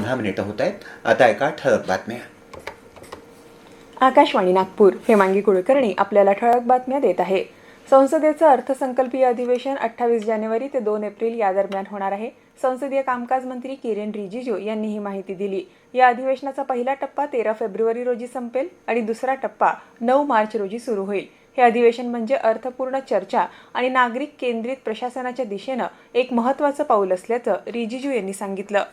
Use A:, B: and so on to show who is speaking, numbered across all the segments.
A: 8:15 होत आहेत. आता ऐका ठळक बातम्या.
B: आकाशवाणी नागपूर, हेमांगी कुलकर्णी आपल्याला ठळक बातम्या देत आहे. संसदेचं अर्थसंकल्पीय अधिवेशन 28 जानेवारी ते 2 एप्रिल या दरम्यान होणार आहे. संसदीय कामकाज मंत्री किरेन रिजिजू यांनी ही माहिती दिली. या अधिवेशनाचा पहिला टप्पा 13 फेब्रुवारी रोजी संपेल आणि दुसरा टप्पा 9 मार्च रोजी सुरू होईल. हे अधिवेशन म्हणजे अर्थपूर्ण चर्चा आणि नागरिक केंद्रित प्रशासनाच्या दिशेनं एक महत्त्वाचं पाऊल असल्याचं रिजिजू यांनी सांगितलं.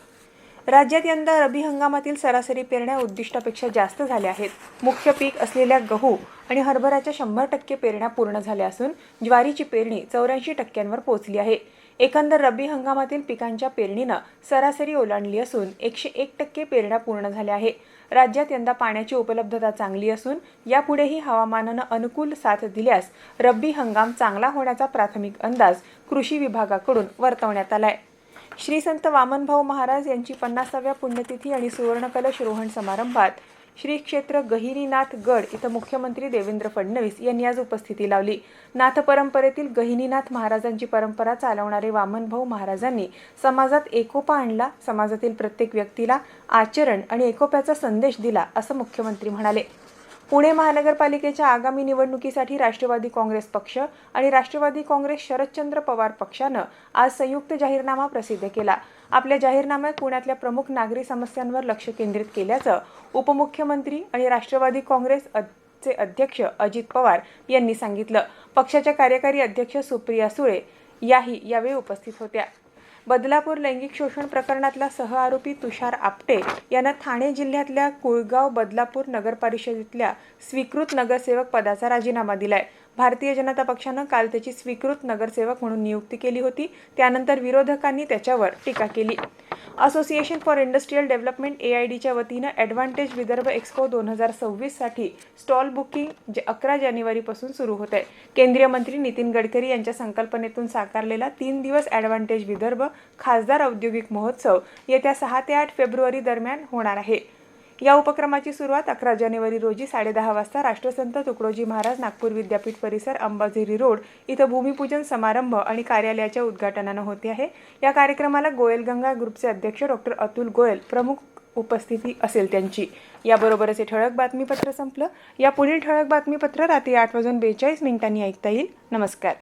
B: राज्यात यंदा रब्बी हंगामातील सरासरी पेरण्या उद्दिष्टापेक्षा जास्त झाल्या आहेत. मुख्य पीक असलेल्या गहू आणि हरभऱ्याच्या 100% पेरण्या पूर्ण झाल्या असून ज्वारीची पेरणी 84% पोहोचली आहे. एकंदर रब्बी हंगामातील पिकांच्या पेरणीनं सरासरी ओलांडली असून 101% पेरण्या पूर्ण झाल्या आहे. राज्यात यंदा पाण्याची उपलब्धता चांगली असून यापुढेही हवामानानं अनुकूल साथ दिल्यास रब्बी हंगाम चांगला होण्याचा प्राथमिक अंदाज कृषी विभागाकडून वर्तवण्यात आलाय. श्री संत वामनभाऊ महाराज यांची 50व्या पुण्यतिथी आणि सुवर्णकलश समारंभात श्री क्षेत्र गहिनीनाथ गड इथं मुख्यमंत्री देवेंद्र फडणवीस यांनी आज उपस्थिती लावली. नाथ परंपरेतील गहिनीनाथ महाराजांची परंपरा चालवणारे वामनभाऊ महाराजांनी समाजात एकोपा आणला, समाजातील प्रत्येक व्यक्तीला आचरण आणि एकोप्याचा संदेश दिला, असं मुख्यमंत्री म्हणाले. पुणे महानगरपालिकेच्या आगामी निवडणुकीसाठी राष्ट्रवादी काँग्रेस पक्ष आणि राष्ट्रवादी काँग्रेस शरदचंद्र पवार पक्षानं आज संयुक्त जाहीरनामा प्रसिद्ध केला. आपल्या जाहीरनाम्यात पुण्यातल्या प्रमुख नागरी समस्यांवर लक्ष केंद्रित केल्याचं उपमुख्यमंत्री आणि राष्ट्रवादी काँग्रेसचे अध्यक्ष अजित पवार यांनी सांगितलं. पक्षाच्या कार्यकारी अध्यक्ष सुप्रिया सुळे याही यावेळी उपस्थित होत्या. बदलापूर लैंगिक शोषण प्रकरणातला सहआरोपी तुषार आपटे यानं ठाणे जिल्ह्यातल्या कुळगाव बदलापूर नगरपरिषदेतल्या स्वीकृत नगरसेवक पदाचा राजीनामा दिलाय. भारतीय जनता पक्षानं काल त्याची स्वीकृत नगरसेवक म्हणून नियुक्ती केली होती. त्यानंतर विरोधकांनी त्याच्यावर टीका केली. असोसिएशन फॉर इंडस्ट्रियल डेव्हलपमेंट AIDच्या वतीनं ॲडव्हान्टेज विदर्भ एक्स्पो 2026 साठी स्टॉल बुकिंग 11 जानेवारीपासून सुरू होत आहे. केंद्रीय मंत्री नितीन गडकरी यांच्या संकल्पनेतून साकारलेला 3 दिवस ॲडव्हान्टेज विदर्भ खासदार औद्योगिक महोत्सव येत्या 6 ते 8 फेब्रुवारी दरम्यान होणार आहे. या उपक्रमाची सुरुवात 11 जानेवारी रोजी 10:30 वाजता राष्ट्रसंत तुकडोजी महाराज नागपूर विद्यापीठ परिसर अंबाझरी रोड इथं भूमिपूजन समारंभ आणि कार्यालयाच्या उद्घाटनानं होते आहे. या कार्यक्रमाला गोयल गंगा ग्रुपचे अध्यक्ष डॉ. अतुल गोयल प्रमुख उपस्थिती असेल त्यांची. याबरोबरच हे ठळक बातमीपत्र संपलं. या पुढील ठळक बातमीपत्र रात्री 8:42 ऐकता येईल. नमस्कार.